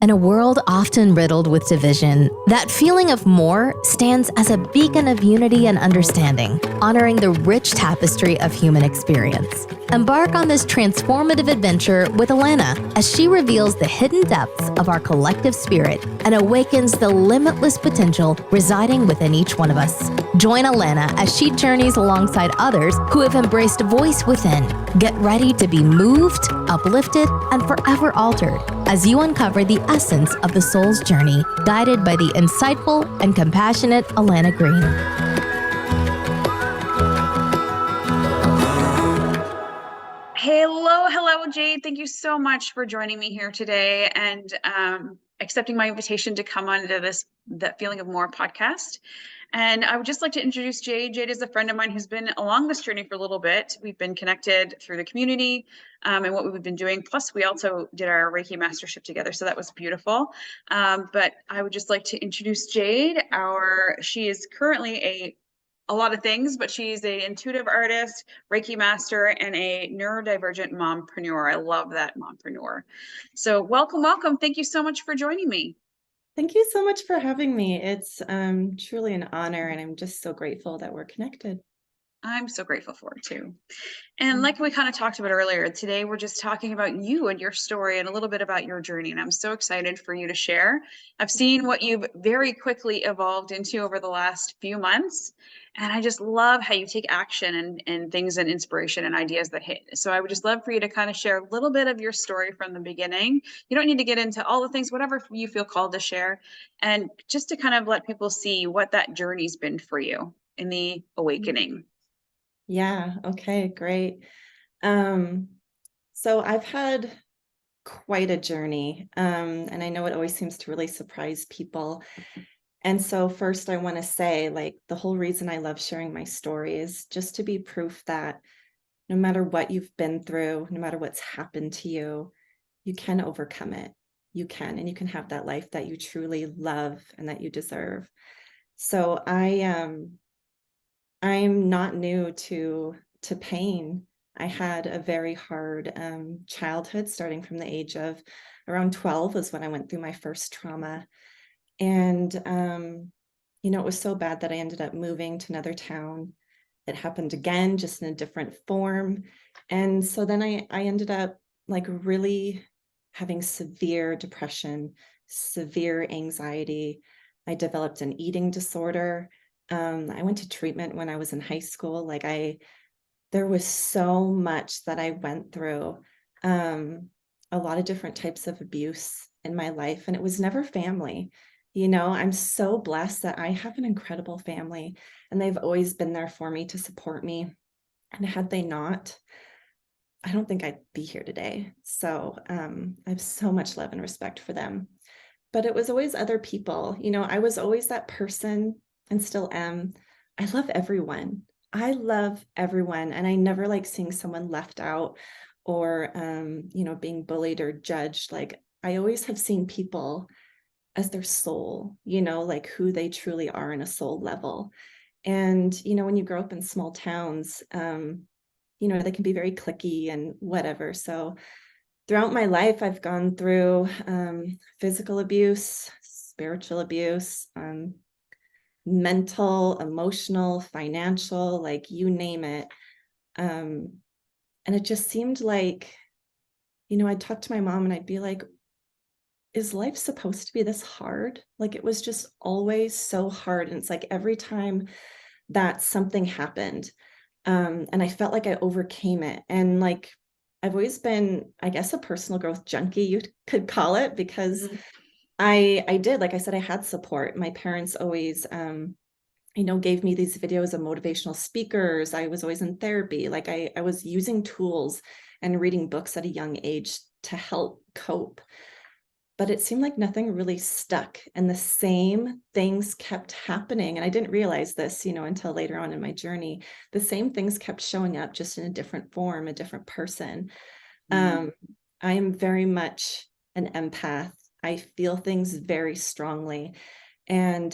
In a world often riddled with division, that feeling of more stands as a beacon of unity and understanding, honoring the rich tapestry of human experience. Embark on this transformative adventure with Alana as she reveals the hidden depths of our collective spirit and awakens the limitless potential residing within each one of us. Join Alana as she journeys alongside others who have embraced voice within. Get ready to be moved, uplifted, and forever altered as you uncover the essence of the soul's journey, guided by the insightful and compassionate Alana Green. Hello, Jade. Thank you so much for joining me here today and accepting my invitation to come on to That Feeling of More podcast. And I would just like to introduce Jade. Jade is a friend of mine who's been along this journey for a little bit. We've been connected through the community and what we've been doing. Plus, we also did our Reiki Mastership together, so that was beautiful. But I would just like to introduce Jade. She is currently a lot of things, but she's an intuitive artist, Reiki master, and a neurodivergent mompreneur. I love that, mompreneur. So welcome. Thank you so much for joining me. Thank you so much for having me. It's truly an honor, and I'm just so grateful that we're connected. I'm so grateful for it too. And like we kind of talked about earlier, today we're just talking about you and your story and a little bit about your journey. And I'm so excited for you to share. I've seen what you've very quickly evolved into over the last few months. And I just love how you take action and things and inspiration and ideas that hit. So I would just love for you to kind of share a little bit of your story from the beginning. You don't need to get into all the things, whatever you feel called to share. And just to kind of let people see what that journey's been for you in the awakening. Yeah. Okay, great. So I've had quite a journey, and I know it always seems to really surprise people. And so first I want to say, like, the whole reason I love sharing my story is just to be proof that no matter what you've been through, no matter what's happened to you, you can overcome it. You can, and you can have that life that you truly love and that you deserve. So I'm not new to pain. I had a very hard childhood, starting from the age of around 12 was when I went through my first trauma. And, it was so bad that I ended up moving to another town. It happened again, just in a different form. And so then I ended up like really having severe depression, severe anxiety. I developed an eating disorder. I went to treatment when I was in high school. There was so much that I went through, a lot of different types of abuse in my life, and it was never family. I'm so blessed that I have an incredible family, and they've always been there for me to support me. And had they not, I don't think I'd be here today. So I have so much love and respect for them. But it was always other people. I was always that person, and still am. I love everyone. And I never like seeing someone left out or, being bullied or judged. Like, I always have seen people as their soul, like who they truly are in a soul level. And, when you grow up in small towns, they can be very cliquey and whatever. So throughout my life, I've gone through physical abuse, spiritual abuse, mental, emotional, financial, like you name it. And it just seemed like, I'd talk to my mom and I'd be like, is life supposed to be this hard? Like, it was just always so hard. And it's like every time that something happened, and I felt like I overcame it. And like, I've always been, I guess, a personal growth junkie, you could call it, because I did, like I said, I had support. My parents always, gave me these videos of motivational speakers. I was always in therapy. Like I was using tools and reading books at a young age to help cope. But it seemed like nothing really stuck, and the same things kept happening. And I didn't realize this, until later on in my journey. The same things kept showing up, just in a different form, a different person. I am very much an empath. I feel things very strongly. And,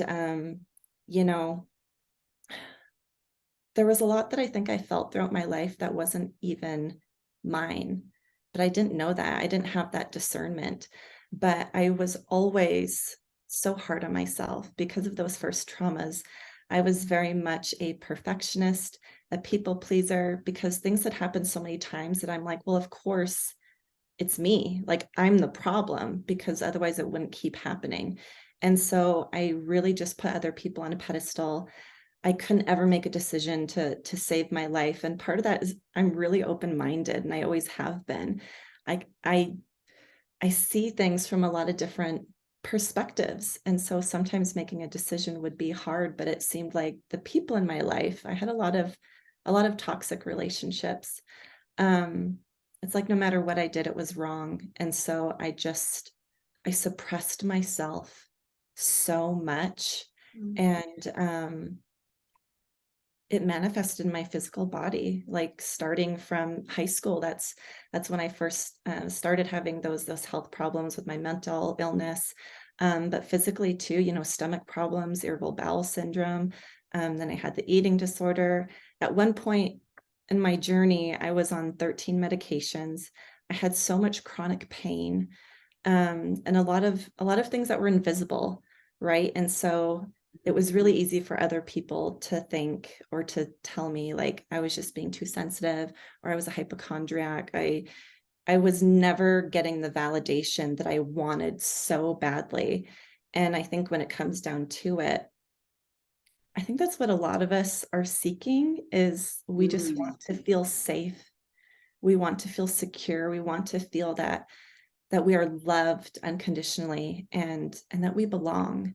there was a lot that I think I felt throughout my life that wasn't even mine, but I didn't know that. I didn't have that discernment. but I was always so hard on myself because of those first traumas. I was very much a perfectionist, a people pleaser, because things had happened so many times that I'm like, well, of course it's me. Like, I'm the problem, because otherwise it wouldn't keep happening. And so I really just put other people on a pedestal. I couldn't ever make a decision to save my life. And part of that is I'm really open-minded, and I always have been. I see things from a lot of different perspectives. And so sometimes making a decision would be hard, but it seemed like the people in my life, I had a lot of toxic relationships. It's like no matter what I did, it was wrong. And so I suppressed myself so much. And it manifested in my physical body, like starting from high school. That's when I first started having those health problems with my mental illness, but physically too, stomach problems, irritable bowel syndrome. Then I had the eating disorder. At one point in my journey, I was on 13 medications. I had so much chronic pain, and a lot of things that were invisible, right? And so it was really easy for other people to think or to tell me like I was just being too sensitive, or I was a hypochondriac. I was never getting the validation that I wanted so badly. And I think when it comes down to it, I think that's what a lot of us are seeking, is we just want to feel safe. We want to feel secure. We want to feel that we are loved unconditionally, and that we belong,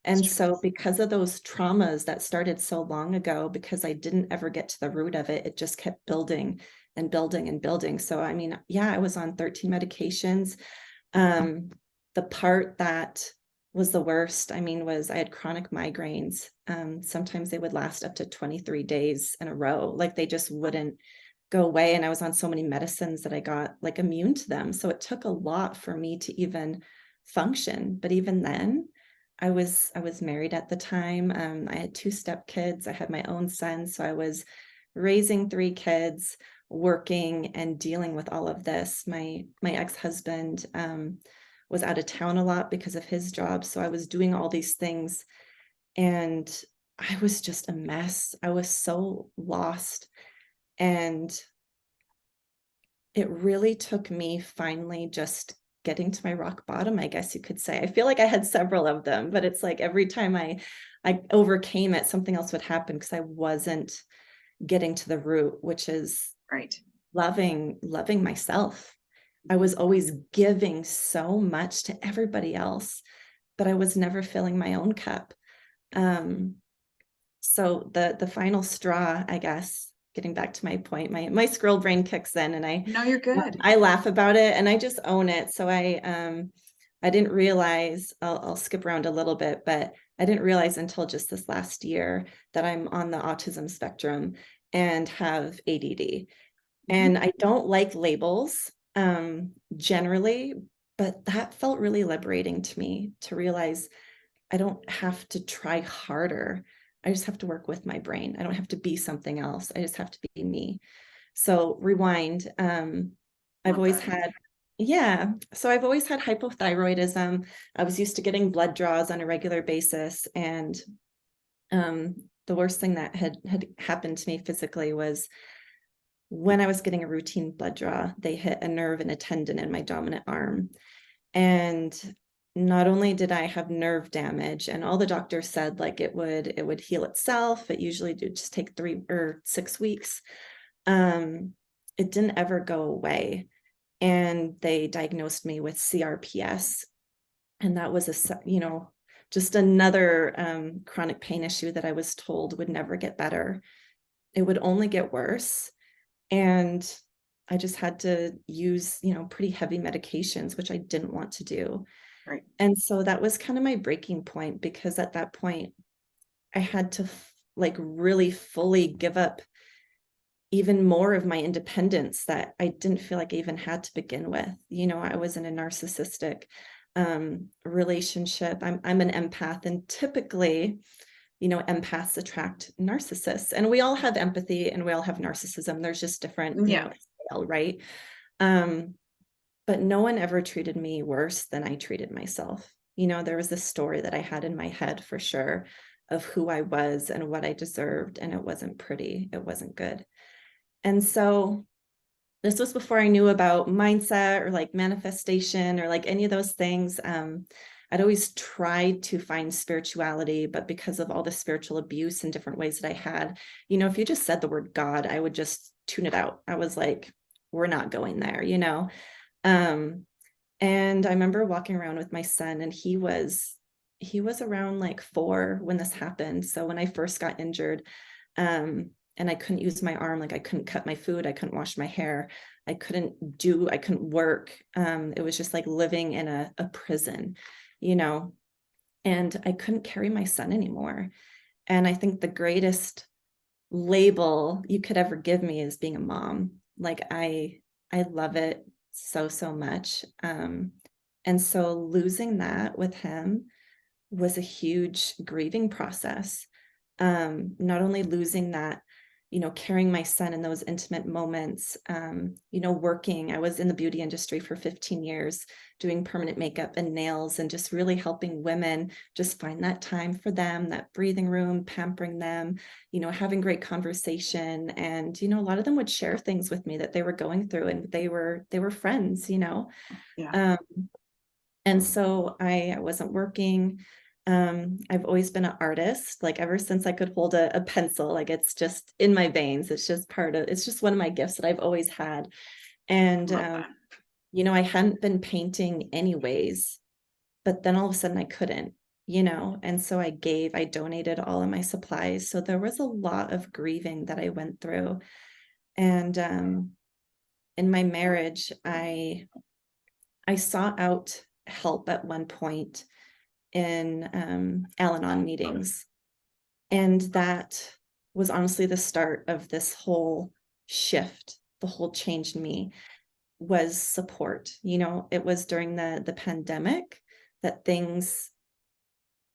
And so because of those traumas that started so long ago, because I didn't ever get to the root of it, it just kept building and building and building. So, I mean, yeah, I was on 13 medications. The part that was the worst, was I had chronic migraines. Sometimes they would last up to 23 days in a row. Like, they just wouldn't go away. And I was on so many medicines that I got like immune to them. So it took a lot for me to even function. But even then, I was married at the time. I had 2 stepkids. I had my own son. So I was raising 3 kids, working and dealing with all of this. My ex-husband was out of town a lot because of his job. So I was doing all these things, and I was just a mess. I was so lost. And it really took me finally just getting to my rock bottom, I guess you could say. I feel like I had several of them, but it's like every time I overcame it, something else would happen, because I wasn't getting to the root, which is right. Loving myself. I was always giving so much to everybody else, but I was never filling my own cup. So the final straw, I guess, getting back to my point, my squirrel brain kicks in, and No, you're good. I laugh about it, and I just own it. So I didn't realize, I'll skip around a little bit, but I didn't realize until just this last year that I'm on the autism spectrum and have ADD. And I don't like labels generally, but that felt really liberating to me, to realize I don't have to try harder. I just have to work with my brain. I don't have to be something else. I just have to be me. So rewind. I've always had, so I've always had hypothyroidism. I was used to getting blood draws on a regular basis. And the worst thing that had happened to me physically was when I was getting a routine blood draw, they hit a nerve and a tendon in my dominant arm. And not only did I have nerve damage, and all the doctors said like it would heal itself. It usually did just take 3 or 6 weeks. It didn't ever go away. And they diagnosed me with CRPS. And that was just another chronic pain issue that I was told would never get better. It would only get worse. And I just had to use, pretty heavy medications, which I didn't want to do. Right. And so that was kind of my breaking point, because at that point I had to really fully give up even more of my independence that I didn't feel like I even had to begin with. I was in a narcissistic relationship. I'm an empath, and typically, empaths attract narcissists, and we all have empathy and we all have narcissism. There's just different, scale, right? but no one ever treated me worse than I treated myself. You know, there was this story that I had in my head for sure of who I was and what I deserved, and it wasn't pretty. It wasn't good. And so this was before I knew about mindset or like manifestation or like any of those things. I'd always tried to find spirituality, but because of all the spiritual abuse and different ways that I had, you know, if you just said the word God, I would just tune it out. I was like, we're not going there, you know? And I remember walking around with my son, and he was around like 4 when this happened. So when I first got injured, and I couldn't use my arm, like I couldn't cut my food, I couldn't wash my hair, I couldn't work. It was just like living in a prison, you know, and I couldn't carry my son anymore. And I think the greatest label you could ever give me is being a mom. Like I love it so much. And so losing that with him was a huge grieving process. Not only losing that, you know, carrying my son in those intimate moments, you know, working. I was in the beauty industry for 15 years, doing permanent makeup and nails, and just really helping women just find that time for them, that breathing room, pampering them, you know, having great conversation. And, you know, a lot of them would share things with me that they were going through, and they were friends, you know. Yeah. And so I wasn't working. I've always been an artist, like ever since I could hold a pencil, like it's just in my veins. It's just one of my gifts that I've always had. And, you know, I hadn't been painting anyways, but then all of a sudden I couldn't, you know, and so I donated all of my supplies. So there was a lot of grieving that I went through. And, in my marriage, I sought out help at one point in Al-Anon meetings. And that was honestly the start of this whole shift. The whole change in me was support. You know, it was during the pandemic that things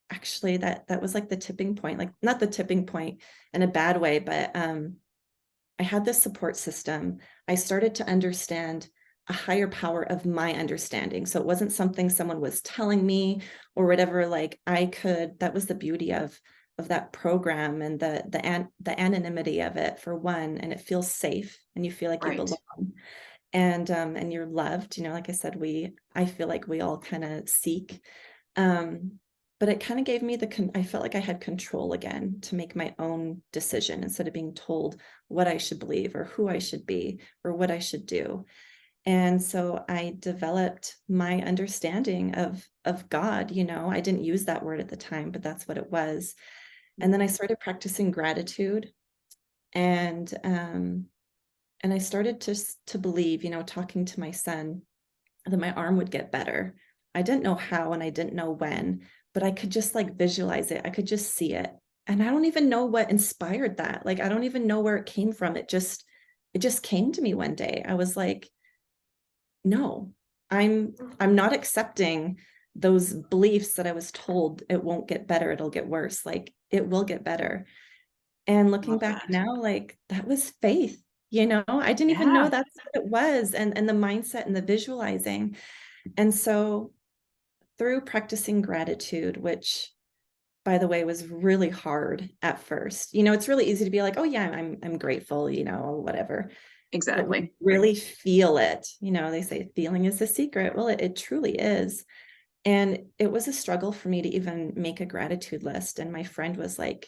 actually, that was like the tipping point, like not the tipping point in a bad way, but I had this support system. I started to understand a higher power of my understanding. So it wasn't something someone was telling me or whatever. Like that was the beauty of that program, and the anonymity of it, for one, and it feels safe and you feel like you belong, and you're loved. You know, like I said, I feel like we all kind of seek, but it kind of gave me I felt like I had control again to make my own decision instead of being told what I should believe or who I should be or what I should do. And so I developed my understanding of God. You know, I didn't use that word at the time, but that's what it was. And then I started practicing gratitude, and I started to believe, you know, talking to my son, that my arm would get better. I didn't know how and I didn't know when, but I could just like visualize it. I could just see it. And I don't even know what inspired that. Like, I don't even know where it came from. It just came to me one day. I was like, no, I'm not accepting those beliefs that I was told it won't get better, it'll get worse. Like, it will get better. And looking back now, like, that was faith, you know. I didn't even know that's what it was, and the mindset and the visualizing. And so through practicing gratitude, which, by the way, was really hard at first. You know, it's really easy to be like, oh yeah, I'm grateful, you know, whatever. But when you really feel it, you know, they say feeling is the secret. Well, it truly is. And it was a struggle for me to even make a gratitude list. And my friend was like,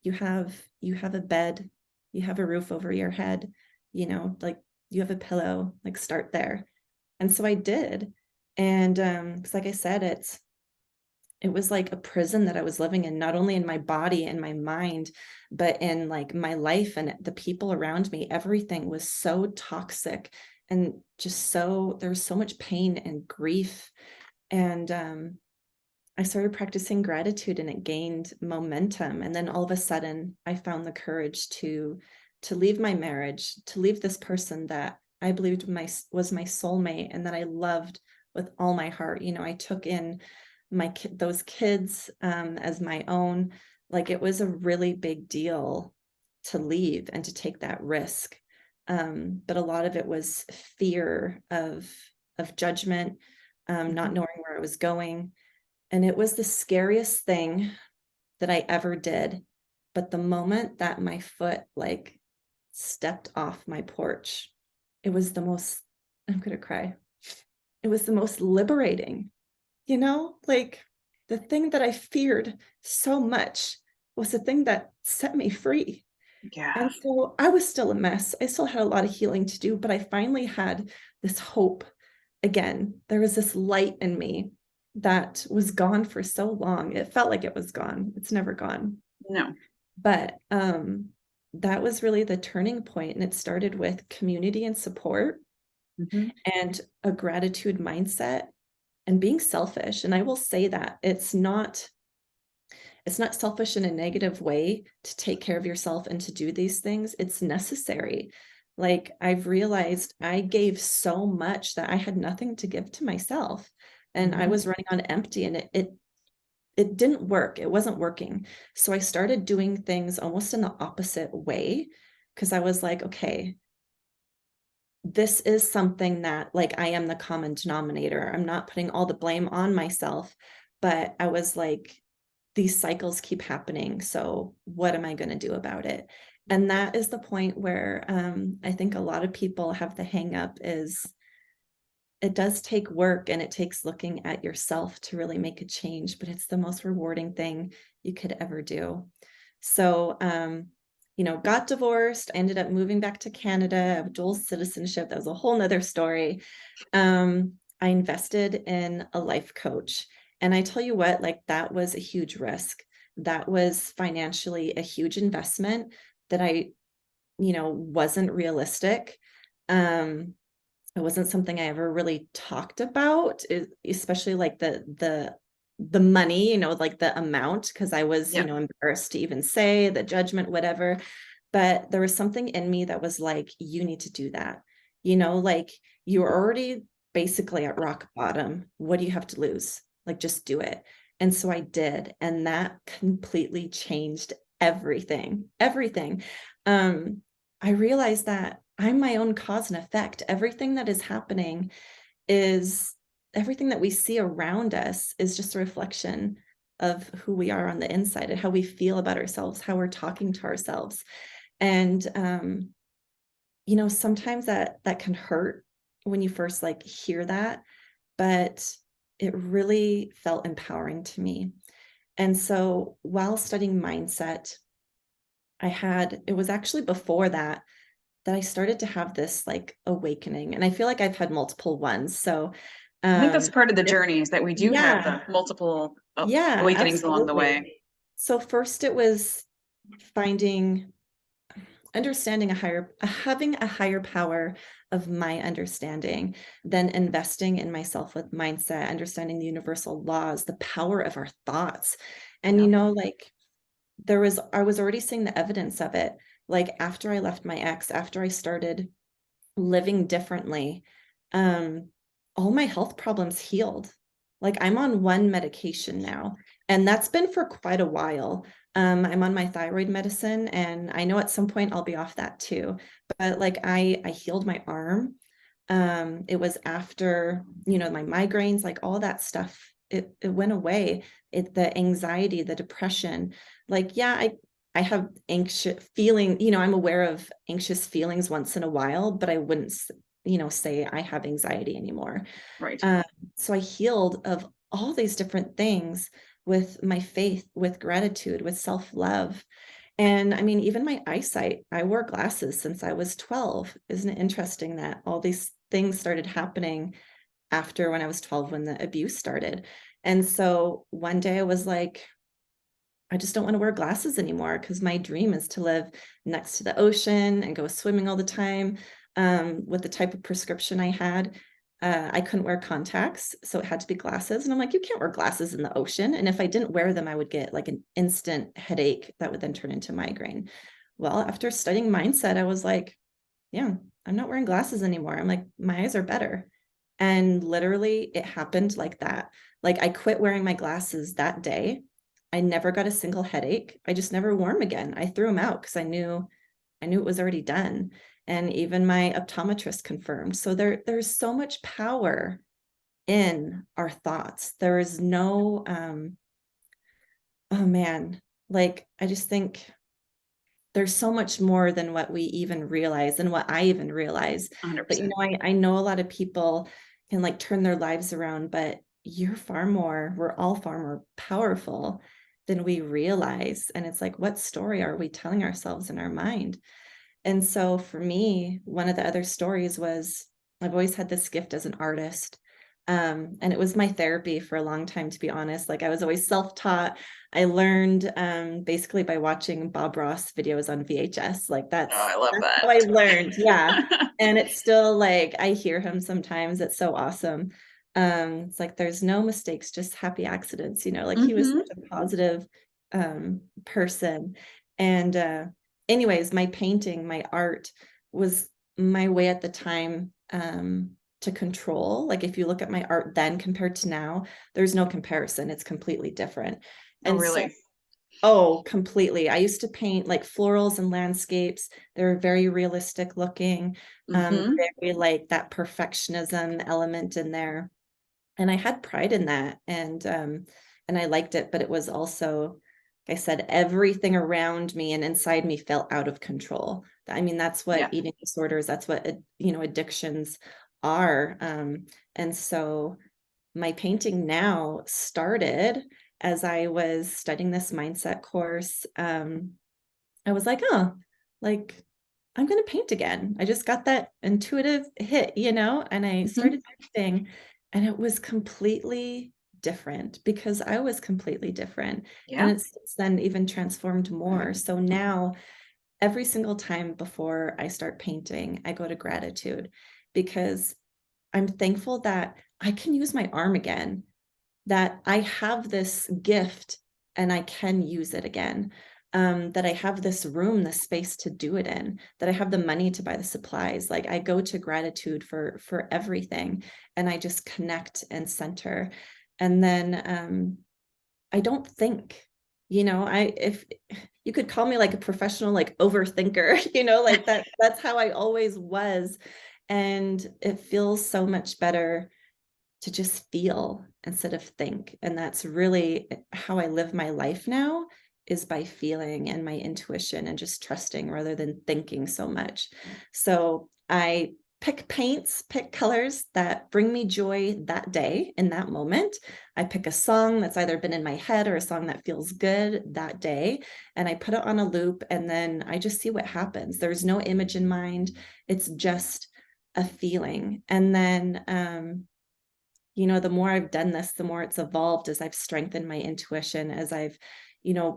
you have a bed, you have a roof over your head, you know, like you have a pillow, like start there. And so I did. And because like I said, it was like a prison that I was living in, not only in my body and my mind, but in like my life and the people around me. Everything was so toxic, and just there was so much pain and grief. And I started practicing gratitude, and it gained momentum. And then all of a sudden I found the courage to leave my marriage, to leave this person that I believed was my soulmate and that I loved with all my heart. You know, I took in those kids as my own. Like, it was a really big deal to leave and to take that risk. But a lot of it was fear of of judgment, not knowing where I was going. And it was the scariest thing that I ever did. But the moment that my foot like stepped off my porch, it was the most, I'm going to cry. It was the most liberating, like the thing that I feared so much was the thing that set me free. Yeah. And so I was still a mess. I still had a lot of healing to do, but I finally had this hope again. There was this light in me that was gone for so long. It felt like it was gone. It's never gone. No. But that was really the turning point. And it started with community and support and a gratitude mindset and being selfish. And I will say that it's not selfish in a negative way to take care of yourself and to do these things. It's necessary. Like I've realized I gave so much that I had nothing to give to myself. And I was running on empty, and it didn't work. It wasn't working. So I started doing things almost in the opposite way, because I was like, okay, this is something that like I am the common denominator. I'm not putting all the blame on myself, but I was like, these cycles keep happening. So what am I going to do about it? And that is the point where I think a lot of people have the hang up is it does take work, and it takes looking at yourself to really make a change, but it's the most rewarding thing you could ever do. So, got divorced, I ended up moving back to Canada, I have dual citizenship. That was a whole nother story. I invested in a life coach. And I tell you what, like that was a huge risk. That was financially a huge investment that I, wasn't realistic. It wasn't something I ever really talked about, especially like the money, like the amount, because I was, embarrassed to even say the judgment, whatever. But there was something in me that was like, you need to do that. Like you're already basically at rock bottom. What do you have to lose? Like, just do it. And so I did. And that completely changed everything. I realized that I'm my own cause and effect. Everything that is happening is everything that we see around us is just a reflection of who we are on the inside and how we feel about ourselves, how we're talking to ourselves. And, sometimes that can hurt when you first like hear that, but it really felt empowering to me. And so while studying mindset, it was actually before that I started to have this like awakening. And I feel like I've had multiple ones. So I think that's part of the journey, is that we do have the multiple awakenings along the way. So first it was understanding having a higher power of my understanding, then investing in myself with mindset, understanding the universal laws, the power of our thoughts. And, like I was already seeing the evidence of it. Like after I left my ex, after I started living differently, all my health problems healed. Like I'm on one medication now, and that's been for quite a while. I'm on my thyroid medicine, and I know at some point I'll be off that too. But like I healed my arm. It was after, my migraines, like all that stuff, it went away. The anxiety, the depression, like, yeah, I have anxious feeling, I'm aware of anxious feelings once in a while, but I wouldn't, say I have anxiety anymore. Right. So I healed of all these different things with my faith, with gratitude, with self-love. And I mean, even my eyesight, I wore glasses since I was 12. Isn't it interesting that all these things started happening after when I was 12, when the abuse started? And so one day I was like, I just don't want to wear glasses anymore, because my dream is to live next to the ocean and go swimming all the time. With the type of prescription I had, I couldn't wear contacts, so it had to be glasses. And I'm like, you can't wear glasses in the ocean. And if I didn't wear them, I would get like an instant headache that would then turn into migraine. Well, after studying mindset, I was like, yeah, I'm not wearing glasses anymore. I'm like, my eyes are better. And literally it happened like that. Like I quit wearing my glasses that day. I never got a single headache. I just never wore them again. I threw them out because I knew it was already done. and even my optometrist confirmed. So there's so much power in our thoughts. There is no, oh man, like, I just think there's so much more than what we even realize and what I even realize. 100%. But, I know a lot of people can like turn their lives around, but we're all far more powerful than we realize. And it's like, what story are we telling ourselves in our mind? And so for me, one of the other stories was I've always had this gift as an artist. And it was my therapy for a long time, to be honest. Like, I was always self-taught. I learned basically by watching Bob Ross videos on VHS. Like, that's I love that. how I learned. Yeah. And it's still like, I hear him sometimes. It's so awesome. It's like, there's no mistakes, just happy accidents, like he was such a positive person. And anyways, my painting, my art was my way at the time to control. Like, if you look at my art then compared to now, there's no comparison. It's completely different. Oh, And really? Oh, completely. I used to paint like florals and landscapes. They were very realistic looking, very like that perfectionism element in there. And I had pride in that, and I liked it, but it was also, like I said, everything around me and inside me felt out of control. I mean, that's what eating disorders, that's what, addictions are. And so my painting now started as I was studying this mindset course. I was like, oh, like, I'm going to paint again. I just got that intuitive hit, and I started painting, and it was completely different because I was completely different. And it's then even transformed more. So now every single time before I start painting, I go to gratitude, because I'm thankful that I can use my arm again, that I have this gift and I can use it again, that I have this room, this space to do it in, that I have the money to buy the supplies. Like, I go to gratitude for everything, and I just connect and center. And then I don't think, if you could call me like a professional, like overthinker, like that's how I always was. And it feels so much better to just feel instead of think. And that's really how I live my life now, is by feeling and my intuition and just trusting rather than thinking so much. So I pick paints, pick colors that bring me joy that day in that moment. I pick a song that's either been in my head or a song that feels good that day, and I put it on a loop, and then I just see what happens. There's no image in mind. It's just a feeling. And then the more I've done this, the more it's evolved as I've strengthened my intuition, as I've,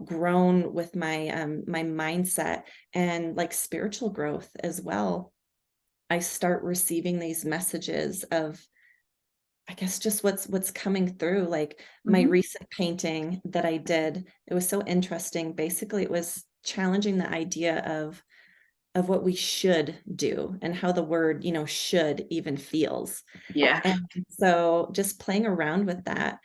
grown with my my mindset and like spiritual growth as well. I start receiving these messages of, I guess, just what's coming through. Like my recent painting that I did, it was so interesting. Basically, it was challenging the idea of what we should do and how the word, should even feels. Yeah. And so just playing around with that.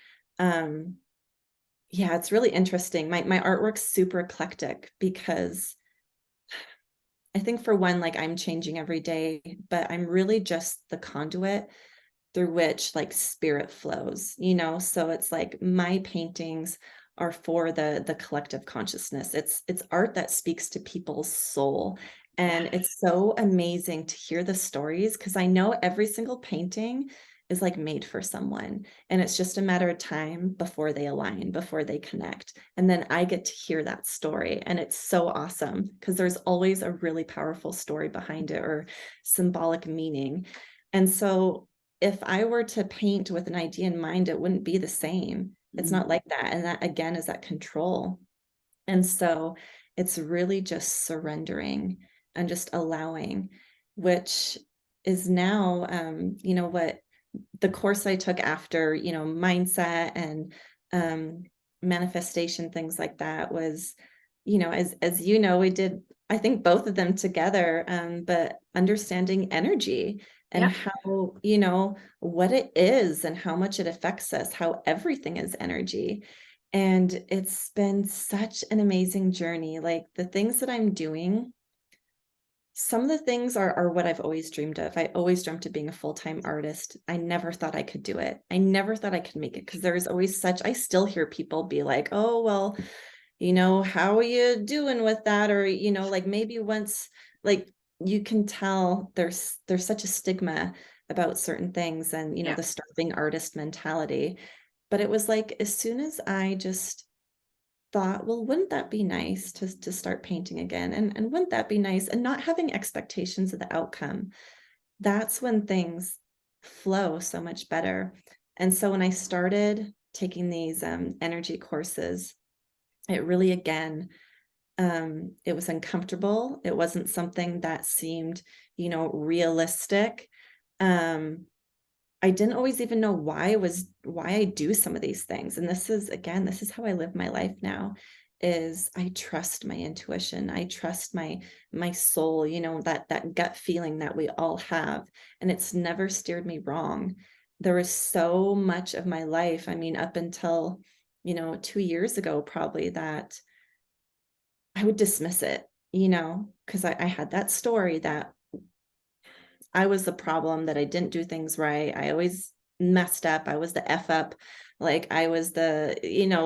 Yeah, it's really interesting. My artwork's super eclectic because I think, for one, like, I'm changing every day, but I'm really just the conduit through which like spirit flows, so it's like my paintings are for the collective consciousness. It's art that speaks to people's soul. And it's so amazing to hear the stories, because I know every single painting is like made for someone, and it's just a matter of time before they align, before they connect, and then I get to hear that story. And it's so awesome because there's always a really powerful story behind it, or symbolic meaning. And so if I were to paint with an idea in mind, it wouldn't be the same. It's not like that. And that, again, is that control. And so it's really just surrendering and just allowing, which is now, what the course I took after, mindset and manifestation, things like that, was, as we did, I think, both of them together, but understanding energy and how, what it is and how much it affects us, how everything is energy. And it's been such an amazing journey. Like, the things that I'm doing, Some of the things are what I've always dreamed of. I always dreamt of being a full-time artist. I never thought I could do it. I never thought I could make it, because there's always I still hear people be like, oh, well, how are you doing with that? Or, like maybe once, like you can tell there's such a stigma about certain things and, Yeah. the starving artist mentality. But it was like, as soon as I just thought, well, wouldn't that be nice to start painting again? And wouldn't that be nice? And not having expectations of the outcome, that's when things flow so much better. And so when I started taking these energy courses, it really, again, it was uncomfortable. It wasn't something that seemed, realistic. I didn't always even know why I do some of these things. And this is how I live my life now, is I trust my intuition. I trust my soul, that gut feeling that we all have. And it's never steered me wrong. There was so much of my life, I mean, up until, 2 years ago, probably, that I would dismiss it, because I had that story that I was the problem, that I didn't do things right. I always messed up. I was the F up. Like I was the,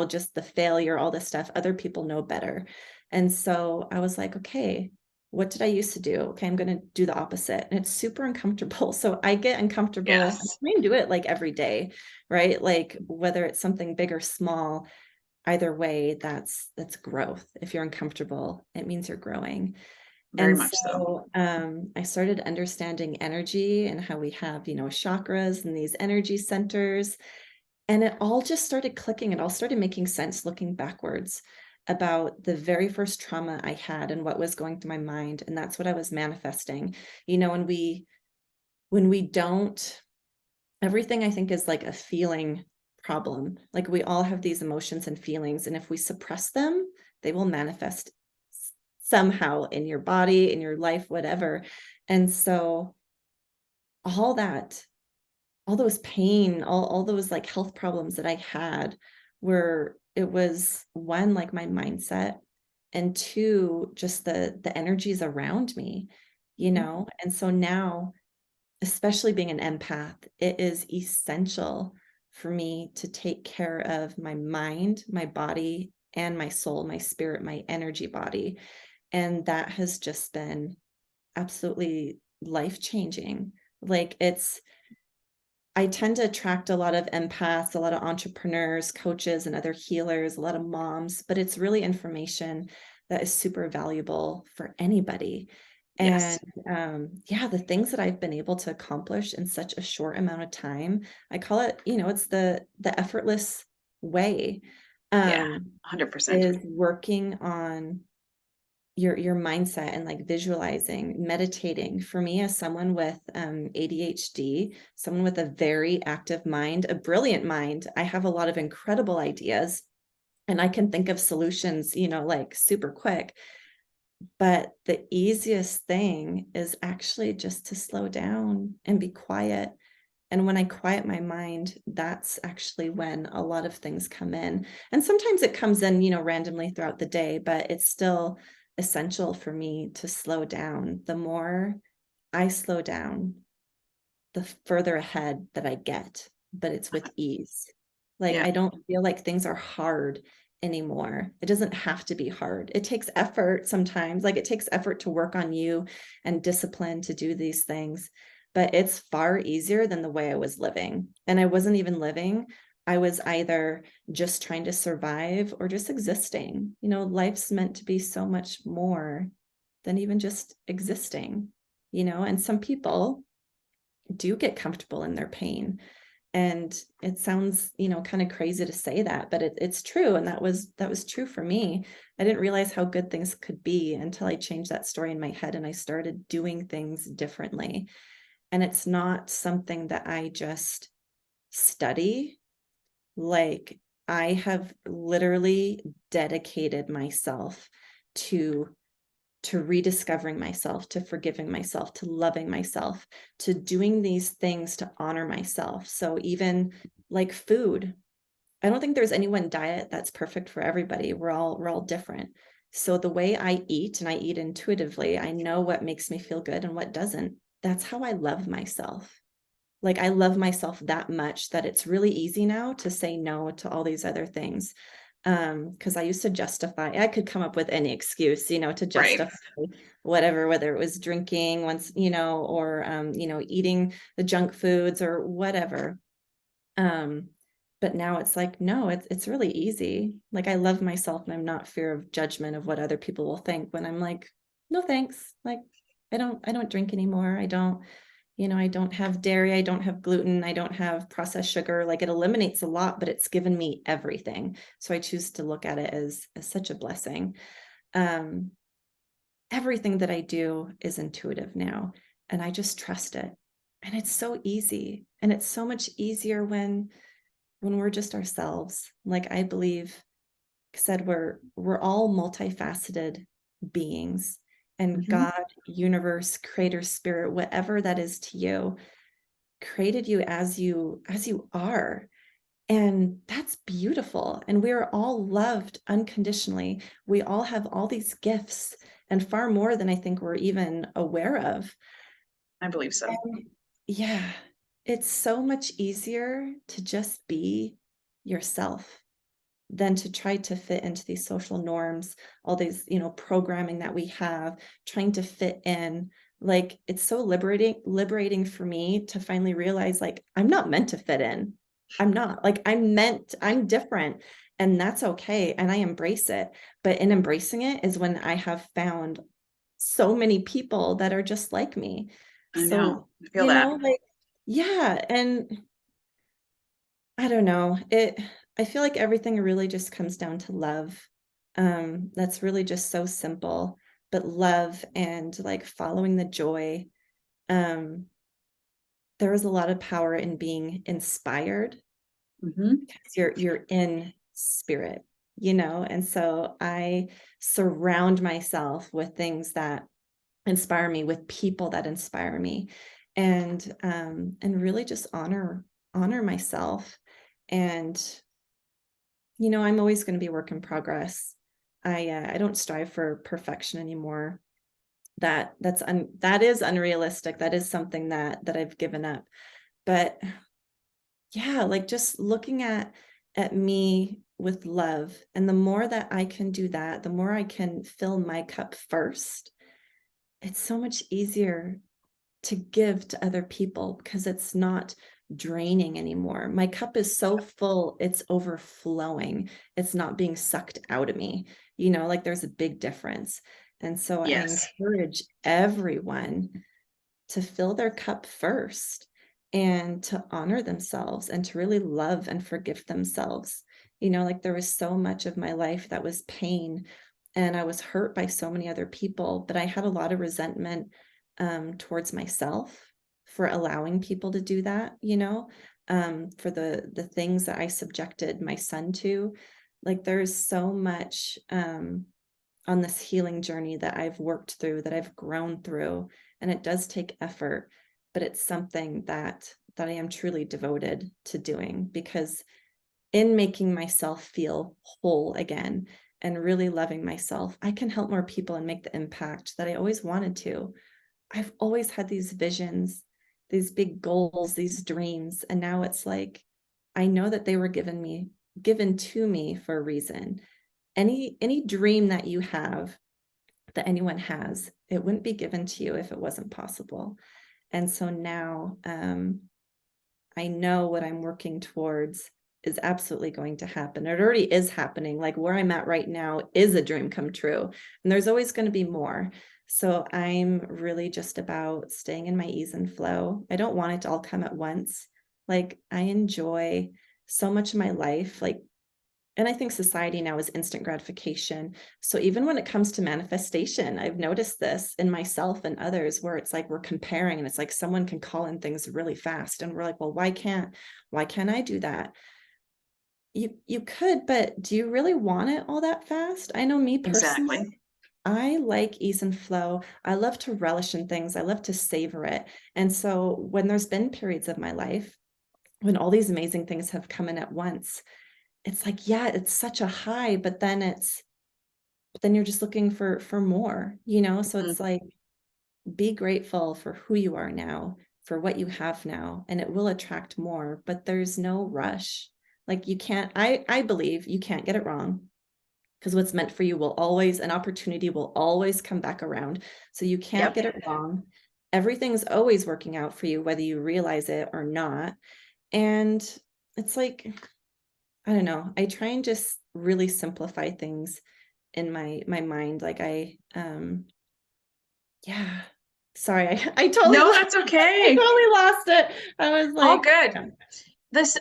just the failure, all this stuff. Other people know better. And so I was like, okay, what did I used to do? Okay, I'm going to do the opposite. And it's super uncomfortable. So I get uncomfortable. Yes. I try and do it like every day, right? Like whether it's something big or small, either way, that's growth. If you're uncomfortable, it means you're growing. Very And much so. so I started understanding energy and how we have, chakras and these energy centers. And it all just started clicking. It all started making sense looking backwards about the very first trauma I had and what was going through my mind. And that's what I was manifesting. When we don't, everything I think is like a feeling problem. Like we all have these emotions and feelings. And if we suppress them, they will manifest somehow in your body, in your life, whatever. And so all those pain, all those like health problems that I had it was one, like my mindset, and two, just the energies around me, And so now, especially being an empath, it is essential for me to take care of my mind, my body, and my soul, my spirit, my energy body. And that has just been absolutely life-changing. Like I tend to attract a lot of empaths, a lot of entrepreneurs, coaches, and other healers, a lot of moms, but it's really information that is super valuable for anybody. Yes. And the things that I've been able to accomplish in such a short amount of time, I call it, it's the effortless way. Yeah. 100%. Is working on your mindset and like visualizing, meditating. For me, as someone with ADHD, someone with a very active mind, a brilliant mind, I have a lot of incredible ideas and I can think of solutions, like super quick. But the easiest thing is actually just to slow down and be quiet. And when I quiet my mind, that's actually when a lot of things come in. And sometimes it comes in, randomly throughout the day, but it's still essential for me to slow down. The more I slow down, the further ahead that I get, but it's with ease. Like Yeah. I don't feel like things are hard anymore. It doesn't have to be hard. It takes effort sometimes. Like it takes effort to work on you and discipline to do these things, but it's far easier than the way I was living. And I wasn't even living. I was either just trying to survive or just existing. Life's meant to be so much more than even just existing, and some people do get comfortable in their pain. And it sounds, kind of crazy to say that, but it's true. And that was true for me. I didn't realize how good things could be until I changed that story in my head and I started doing things differently. And it's not something that I just study. Like I have literally dedicated myself to rediscovering myself, to forgiving myself, to loving myself, to doing these things to honor myself. So even like food, I don't think there's any one diet that's perfect for everybody. We're all different. So the way I eat, and I eat intuitively, I know what makes me feel good and what doesn't. That's how I love myself. Like, I love myself that much that it's really easy now to say no to all these other things. Because I used to justify, I could come up with any excuse, to Right. justify whatever, whether it was drinking once, or, eating the junk foods or whatever. But now it's like, no, it's really easy. Like, I love myself and I'm not fear of judgment of what other people will think, when I'm like, no, thanks. Like, I don't drink anymore. I don't have dairy. I don't have gluten. I don't have processed sugar. Like, it eliminates a lot, but it's given me everything. So I choose to look at it as such a blessing. Everything that I do is intuitive now, and I just trust it. And it's so easy. And it's so much easier when we're just ourselves. Like, I believe, said, we're all multifaceted beings, and God, universe, creator, spirit, whatever that is to you, created you as you are. And that's beautiful. And we are all loved unconditionally. We all have all these gifts, and far more than I think we're even aware of. I believe so. And yeah, it's so much easier to just be yourself than to try to fit into these social norms, all these, programming that we have, trying to fit in. Like, it's so liberating for me to finally realize, like, I'm not meant to fit in. I'm not. Like, I'm different, and that's okay. And I embrace it. But in embracing it is when I have found so many people that are just like me. I So, know. I feel that. like, yeah. And I don't know. I feel like everything really just comes down to love. That's really just so simple, but love and, like, following the joy. Um, there is a lot of power in being inspired, because you're in spirit, and so I surround myself with things that inspire me, with people that inspire me, and really just honor myself. And I'm always going to be a work in progress. I don't strive for perfection anymore. That is unrealistic. That is something that I've given up. But yeah, like, just looking at me with love, and the more that I can do that, the more I can fill my cup first. It's so much easier to give to other people, because it's not draining anymore. My cup is so full, it's overflowing. It's not being sucked out of me. Like, there's a big difference. And so I Yes. encourage everyone to fill their cup first, and to honor themselves, and to really love and forgive themselves. Like, there was so much of my life that was pain, and I was hurt by so many other people, but I had a lot of resentment towards myself for allowing people to do that, for the things that I subjected my son to. Like, there's so much on this healing journey that I've worked through, that I've grown through, and it does take effort, but it's something that I am truly devoted to doing, because in making myself feel whole again and really loving myself, I can help more people and make the impact that I always wanted to. I've always had these visions, these big goals, these dreams, and now it's like, I know that they were given to me for a reason. Any dream that you have, that anyone has, it wouldn't be given to you if it wasn't possible. And so now, I know what I'm working towards is absolutely going to happen. It already is happening. Like, where I'm at right now is a dream come true, and there's always going to be more. So I'm really just about staying in my ease and flow. I don't want it to all come at once. Like, I enjoy so much of my life, like, and I think society now is instant gratification. So even when it comes to manifestation, I've noticed this in myself and others, where it's like we're comparing, and it's like someone can call in things really fast, and we're like, well, why can't I do that? You could, but do you really want it all that fast? I know me personally, Exactly. I like ease and flow. I love to relish in things. I love to savor it. And so when there's been periods of my life when all these amazing things have come in at once, it's like, yeah, it's such a high, but then but then you're just looking for more, so Mhm. it's like, be grateful for who you are now, for what you have now, and it will attract more, but there's no rush. Like you can't, I believe you can't get it wrong, because what's meant for you will always, an opportunity will always come back around. So you can't Yep. get it wrong. Everything's always working out for you, whether you realize it or not. And it's like, I don't know, I try and just really simplify things in my mind. Like yeah. Sorry, I totally No, lost that's okay. it. I was All like, good. This,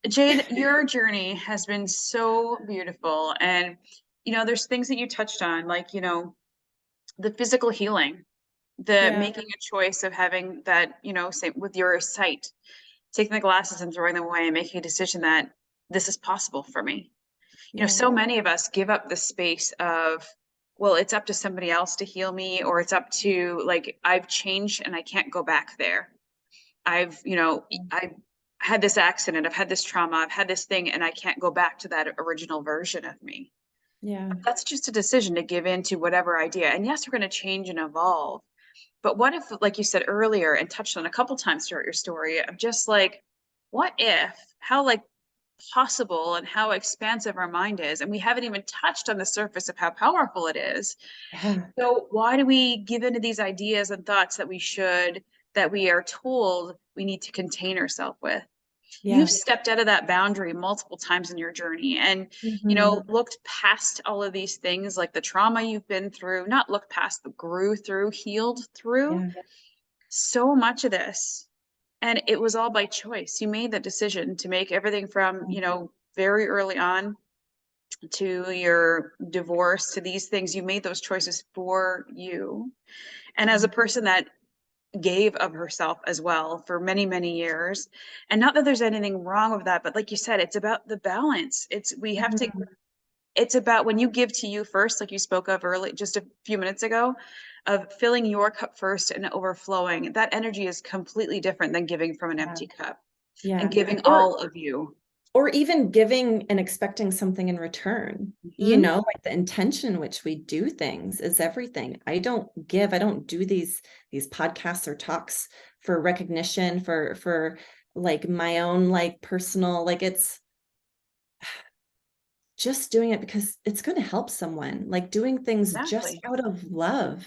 Jade, your journey has been so beautiful. And, there's things that you touched on, like, the physical healing, the yeah, making a choice of having that, say with your sight, taking the glasses and throwing them away and making a decision that this is possible for me. yeah, So many of us give up the space of, well, it's up to somebody else to heal me, or it's up to like, I've changed and I can't go back there. I've had this accident, I've had this trauma, I've had this thing, and I can't go back to that original version of me. yeah. That's just a decision to give in to whatever idea. And yes, we're going to change and evolve. But what if, like you said earlier and touched on a couple times throughout your story, of just like, what if, how like possible and how expansive our mind is, and we haven't even touched on the surface of how powerful it is. Yeah, So why do we give into these ideas and thoughts that we are told we need to contain ourselves with? You've yeah. stepped out of that boundary multiple times in your journey and, Mhm. looked past all of these things, like the trauma you've been through, not looked past, but grew through, healed through Yeah. so much of this. And it was all by choice. You made that decision to make everything from, very early on to your divorce to these things. You made those choices for you. And as a person that gave of herself as well for many, many years. And not that there's anything wrong with that, but like you said, it's about the balance. Mhm. It's about when you give to you first, like you spoke of early, just a few minutes ago, of filling your cup first and overflowing. That energy is completely different than giving from an Yeah, empty cup and yeah. giving Or all of you. or even giving and expecting something in return. Mhm. Like the intention in which we do things is everything. I don't do these podcasts or talks for recognition, for like my own like personal, like it's just doing it because it's going to help someone, like doing things just Exactly. out of love,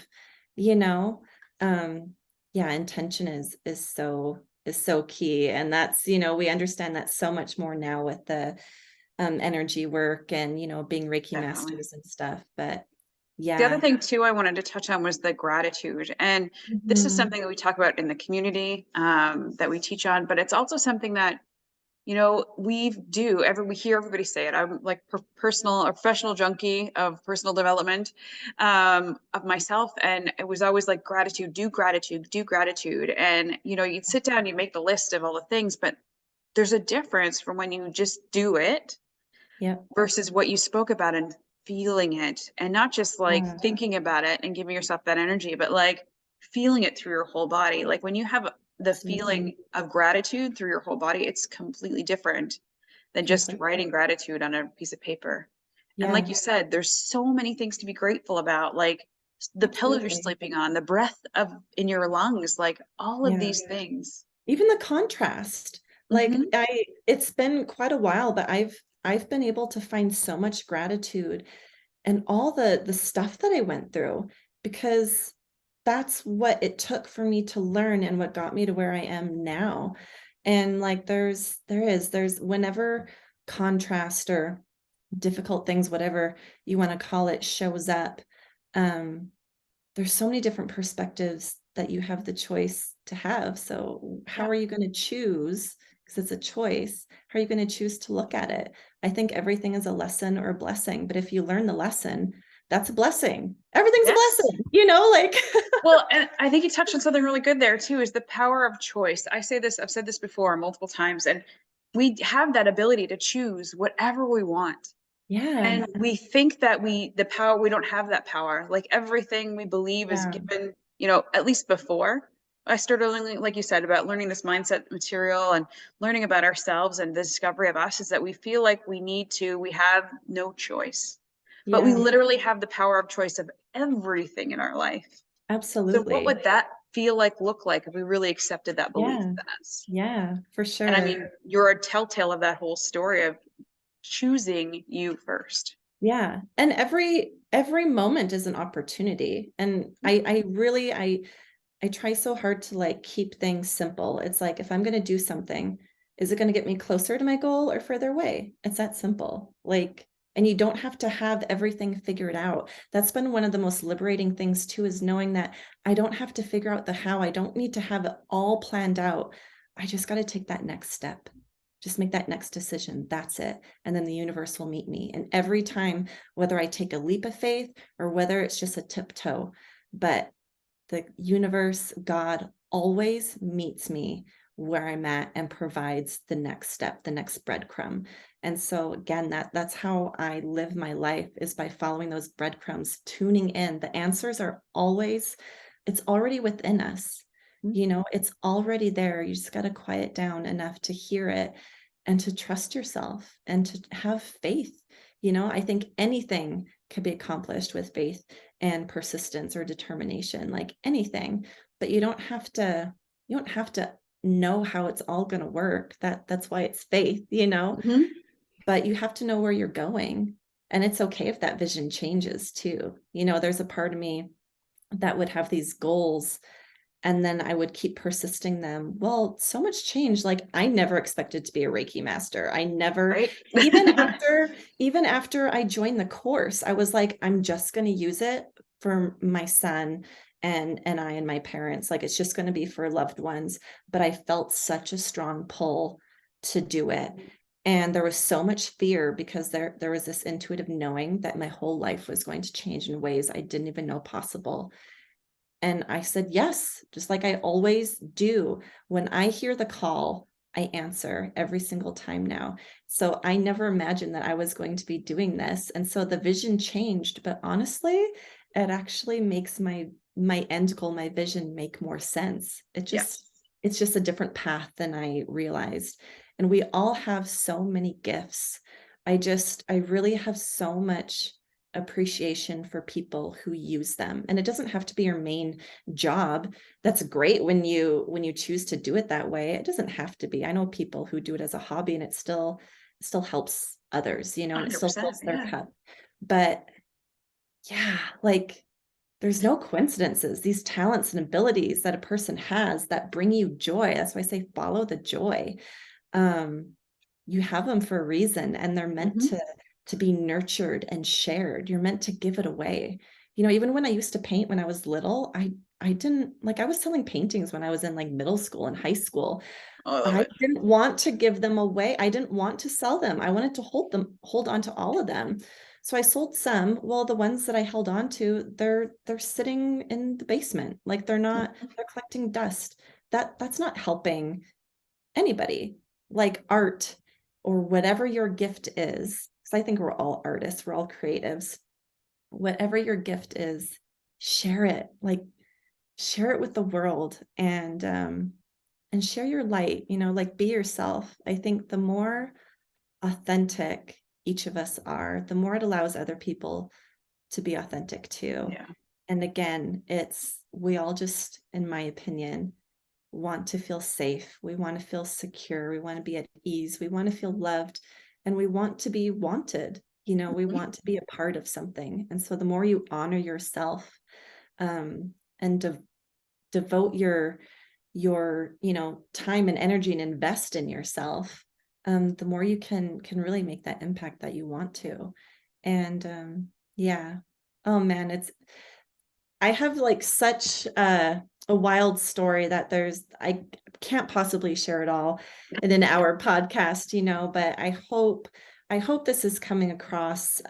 you know? Um, yeah, intention is so key. And that's, we understand that so much more now with the energy work and, being Reiki Definitely. masters and stuff. But The other yeah. thing too I wanted to touch on was the gratitude. And this is Mhm. something that we talk about in the community, that we teach on, but it's also something that, we hear everybody say it. I'm like personal or professional junkie of personal development, of myself. And it was always like gratitude, do gratitude, do gratitude. And, you'd sit down, you make the list of all the things, but there's a difference from when you just do it Yep. versus what you spoke about and feeling it, and not just like Yeah. thinking about it and giving yourself that energy, but like feeling it through your whole body. Like when you have the Absolutely. feeling of gratitude through your whole body, it's completely different than just Complete. writing gratitude on a piece of paper. And like Yeah. you said, there's so many things to be grateful about, like the pillow you're Absolutely. sleeping on, the breath of in your lungs, like all of Yeah. these things. Even the contrast, like Hmm. it's been quite a while, but I've been able to find so much gratitude and all the stuff that I went through, because that's what it took for me to learn and what got me to where I am now. And like there's whenever contrast or difficult things, whatever you want to call it, shows up, um there's so many different perspectives that you have the choice to have. So how Yep. are you going to choose? Because it's a choice. How are you going to choose to look at it? I think everything is a lesson or a blessing, but if you learn the lesson, that's a blessing. Everything's a Yes. blessing, like Well, and I think you touched on something really good there too, is the power of choice. I say this, I've said this before multiple times, and we have that ability to choose whatever we want. yeah, And we think that we don't have that power. Like everything we believe is yeah, given, at least before I started learning, like you said, about learning this mindset material and learning about ourselves and the discovery of us, is that we feel like we have no choice. but we Yeah, literally have the power of choice of everything in our life. So what absolutely. would that feel like, look like, if we really accepted that belief Yeah. in us? Yeah, for And I sure. mean, you're a telltale of that whole story of choosing you first. Yeah. And every moment is an opportunity. And I really I try so hard to like keep things simple. It's like, if I'm going to do something, is it going to get me closer to my goal or further away? It's that simple. Like, and you don't have to have everything figured out. That's been one of the most liberating things too, is knowing that I don't have to figure out the how. I don't need to have it all planned out. I just got to take that next step. Just make that next decision. That's it. And then the universe will meet me. And every time, whether I take a leap of faith or whether it's just a tiptoe, but the universe, God, always meets me where I'm at and provides the next step, the next breadcrumb. And so again, that's how I live my life, is by following those breadcrumbs, tuning in. The answers are always, it's already within us. You know, it's already there. You just got to quiet down enough to hear it and to trust yourself and to have faith. You know, I think anything can be accomplished with faith and persistence or determination, like anything, but you don't have to know how it's all going to work. That's why it's faith, you know, but you have to know where you're going. And it's okay if that vision changes too. You know, there's a part of me that would have these goals and then I would keep persisting them. Well, so much change. Like, I never expected to be a Reiki master. I never, Right. even after I joined the course, I was like, I'm just going to use it for my son and I and my parents. Like, it's just going to be for loved ones. But I felt such a strong pull to do it. And there was so much fear because there was this intuitive knowing that my whole life was going to change in ways I didn't even know possible. And I said, yes, just like I always do. When I hear the call, I answer every single time now. So I never imagined that I was going to be doing this. And so the vision changed, but honestly, it actually makes my end goal, my vision, make more sense. It's just a different path than I realized. And we all have so many gifts. I really have so much appreciation for people who use them. And it doesn't have to be your main job. That's great when you choose to do it that way. It doesn't have to be. I know people who do it as a hobby and it still helps others, you know, and it still 100%. fills their Yeah. cup. But yeah, like, there's no coincidences. These talents and abilities that a person has that bring you joy. That's why I say follow the joy. You have them for a reason, and they're meant to be nurtured and shared. You're meant to give it away. You know, even when I used to paint when I was little, I didn't, like, I was selling paintings when I was in like middle school and high school. Oh, I love I it. didn't want to give them away. I didn't want to sell them. I wanted to hold on to all of them. So I sold some. Well, the ones that I held on to, they're sitting in the basement. Like, they're collecting dust. That's not helping anybody. Like, art or whatever your gift is, because I think we're all artists, we're all creatives. Whatever your gift is, share it. Like, share it with the world and share your light, you know, like, be yourself. I think the more authentic each of us are, the more it allows other people to be authentic too. Yeah. And again, we all just, in my opinion, want to feel safe. We want to feel secure. We want to be at ease. We want to feel loved, and we want to be wanted. You know, we want to be a part of something. And so the more you honor yourself, and devote your you know, time and energy and invest in yourself, the more you can really make that impact that you want to. And yeah, oh man, I have like such a wild story that I can't possibly share it all in an hour podcast, you know, but I hope this is coming across.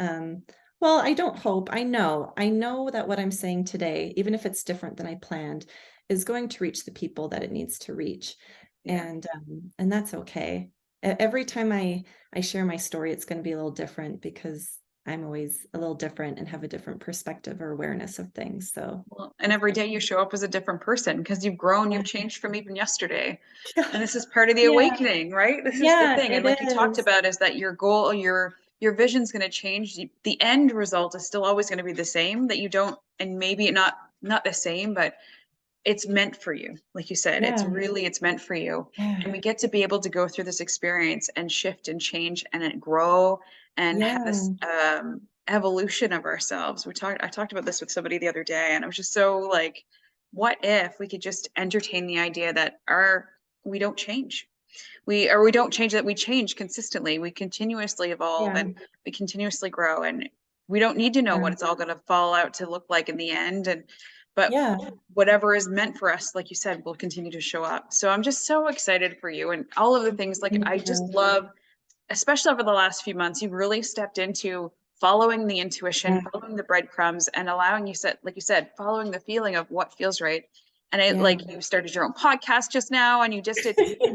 Well, I don't hope, I know that what I'm saying today, even if it's different than I planned, is going to reach the people that it needs to reach. Yeah. And that's okay. Every time I share my story, it's going to be a little different because I'm always a little different and have a different perspective or awareness of things. So, Well, and every day you show up as a different person because you've grown, yeah. you've changed from even yesterday. And this is part of the Yeah, awakening, right? This is the yeah, thing. And it like you talked is. about, is that your goal, your vision's going to change. The end result is still always going to be the same, that you don't, and maybe not the same, but it's meant for you. Like you said, it's meant for you. Yeah. And we get to be able to go through this experience and shift and change and grow and have this evolution of ourselves. I talked about this with somebody the other day, and I was just so like, what if we could just entertain the idea that we don't change? We don't change, that we change consistently. We continuously evolve and we continuously grow, and we don't need to know what it's all going to fall out to look like in the end. But whatever is meant for us, like you said, will continue to show up. So I'm just so excited for you and all of the things. Like, I just love, especially over the last few months, you've really stepped into following the intuition, following the breadcrumbs, and allowing like you said, following the feeling of what feels right. And like, you started your own podcast just now, and you're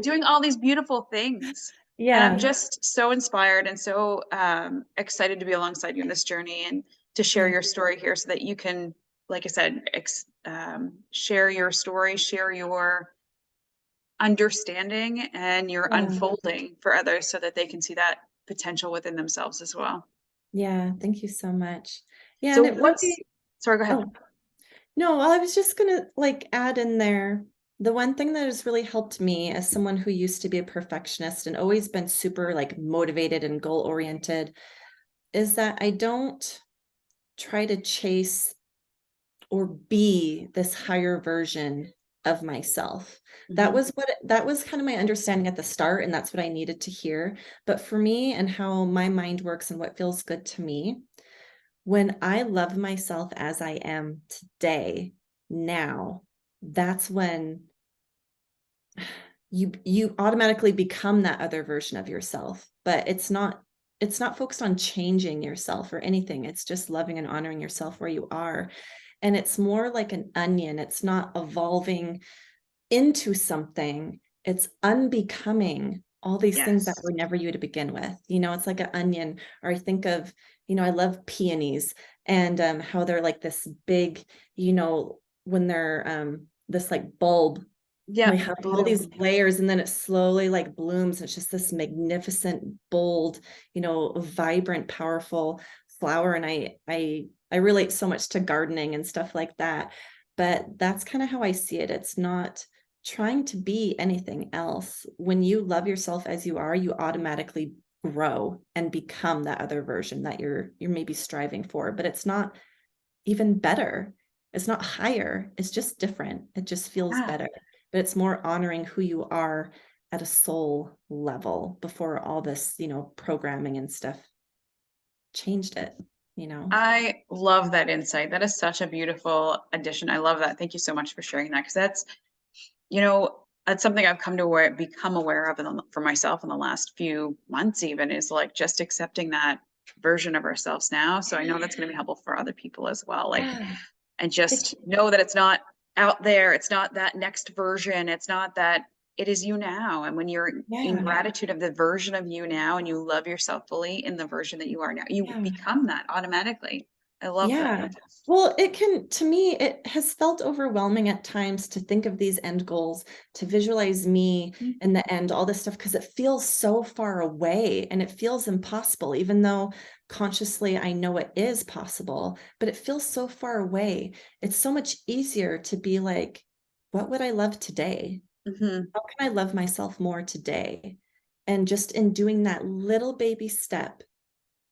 doing all these beautiful things. And I'm just so inspired and so excited to be alongside you in this journey and to share your story here, so that you can, like I said, share your story, share your understanding and your unfolding for others, so that they can see that potential within themselves as well. Yeah. Thank you so much. Yeah. So And sorry, go ahead. Oh, no, well, I was just going to like add in there, the one thing that has really helped me as someone who used to be a perfectionist and always been super like motivated and goal oriented, is that I don't try to chase or be this higher version of myself. That was kind of my understanding at the start, and that's what I needed to hear. But for me and how my mind works and what feels good to me, when I love myself as I am today, now, that's when you automatically become that other version of yourself. But it's not focused on changing yourself or anything. It's just loving and honoring yourself where you are. And it's more like an onion. It's not evolving into something. It's unbecoming all these things that were never you to begin with. It's like an onion. Or I think of, I love peonies and how they're like this big, when they're this like bulb. They have all these layers, and then it slowly like blooms. It's just this magnificent, bold, vibrant, powerful flower. And I relate so much to gardening and stuff like that. But that's kind of how I see it. It's not trying to be anything else. When you love yourself as you are, you automatically grow and become that other version that you're maybe striving for. But it's not even better. It's not higher. It's just different. It just feels better. But it's more honoring who you are at a soul level before all this, programming and stuff changed it, I love that insight. That is such a beautiful addition. I love that. Thank you so much for sharing that. Because that's, that's something I've come to become aware of for myself in the last few months, even, is like just accepting that version of ourselves now. So I know that's going to be helpful for other people as well. Like, and just know that it's not out there. It's not that next version. It's not that. It is you now. And when you're in gratitude of the version of you now, and you love yourself fully in the version that you are now, you become that automatically. I love that. Well, to me, it has felt overwhelming at times to think of these end goals, to visualize me in the end, all this stuff, because it feels so far away and it feels impossible, even though consciously I know it is possible, but it feels so far away. It's so much easier to be like, what would I love today? How can I love myself more today? And just in doing that little baby step,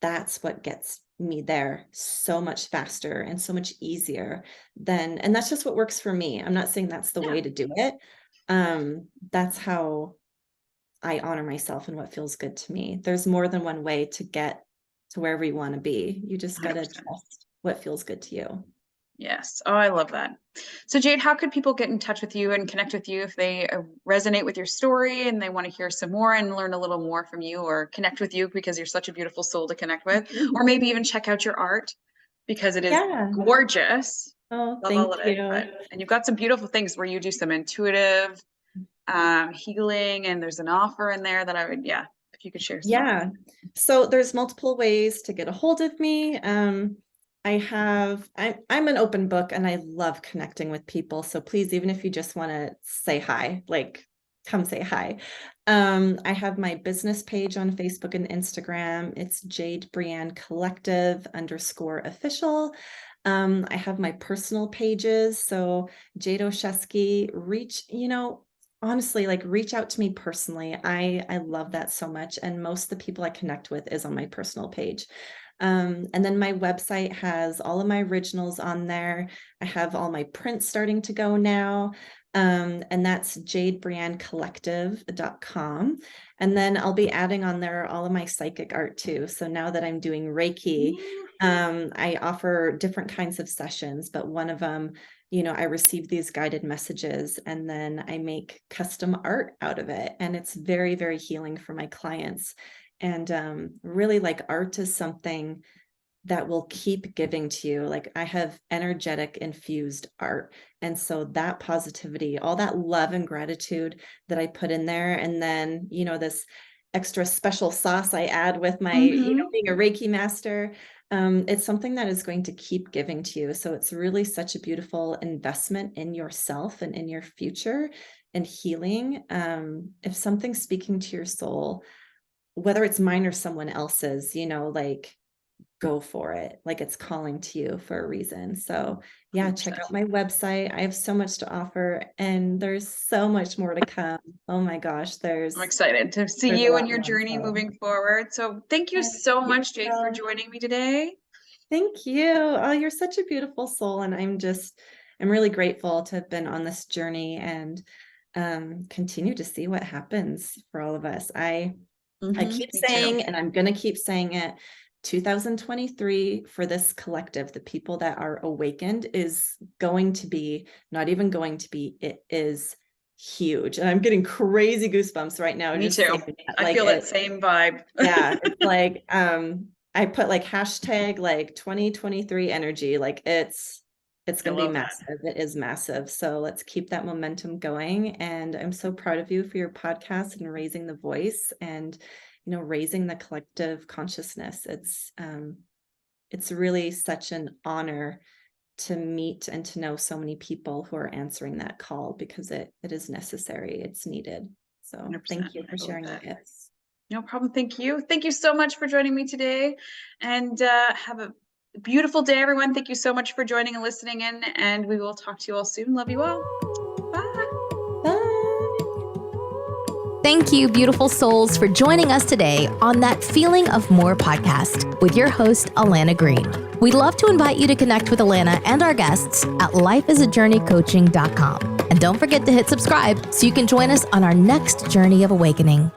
that's what gets me there so much faster and so much easier and that's just what works for me. I'm not saying that's the way to do it. That's how I honor myself and what feels good to me. There's more than one way to get to wherever you want to be. You just got to trust what feels good to you. Yes. Oh, I love that. So Jade, how could people get in touch with you and connect with you if they resonate with your story and they want to hear some more and learn a little more from you, or connect with you because you're such a beautiful soul to connect with, or maybe even check out your art because it is gorgeous. Oh, thank you. And you've got some beautiful things where you do some intuitive healing, and there's an offer in there that I would, if you could share some. So there's multiple ways to get a hold of me. I'm an open book and I love connecting with people. So please, even if you just want to say hi, like come say hi. I have my business page on Facebook and Instagram. It's Jade Brienne Collective _official. I have my personal pages. So Jade Olszewski, honestly, like reach out to me personally. I love that so much. And most of the people I connect with is on my personal page. And then my website has all of my originals on there. I have all my prints starting to go now. And that's jadebriennecollective.com. And then I'll be adding on there all of my psychic art too. So now that I'm doing Reiki, I offer different kinds of sessions, but one of them, I receive these guided messages and then I make custom art out of it. And it's very, very healing for my clients. And really, like, art is something that will keep giving to you. Like, I have energetic infused art. And so that positivity, all that love and gratitude that I put in there, and then, this extra special sauce I add with my, being a Reiki master, it's something that is going to keep giving to you. So it's really such a beautiful investment in yourself and in your future and healing. If something's speaking to your soul, whether it's mine or someone else's, like, go for it. Like, it's calling to you for a reason. So yeah, 100%. Check out my website. I have so much to offer and there's so much more to come. Oh my gosh. I'm excited to see you and your journey moving forward. So thank you so much, Jade, for joining me today. Thank you. Oh, you're such a beautiful soul. And I'm really grateful to have been on this journey and continue to see what happens for all of us. I keep saying, and I'm going to keep saying it, 2023 for this collective, the people that are awakened, is going to be, not even going to be, it is huge. And I'm getting crazy goosebumps right now. Me too. I feel that same vibe. Yeah. It's like, I put like hashtag like 2023 energy. Like it's going to be massive. It is massive. So let's keep that momentum going. And I'm so proud of you for your podcast and raising the voice and, raising the collective consciousness. It's really such an honor to meet and to know so many people who are answering that call, because it is necessary. It's needed. So 100%. Thank you for sharing that. Yes. No problem. Thank you. Thank you so much for joining me today, and have a beautiful day, everyone. Thank you so much for joining and listening in, and we will talk to you all soon. Love you all. Bye. Thank you, beautiful souls, for joining us today on That Feeling of More podcast with your host, Alana Green. We'd love to invite you to connect with Alana and our guests at lifeisajourneycoaching.com. And don't forget to hit subscribe so you can join us on our next journey of awakening.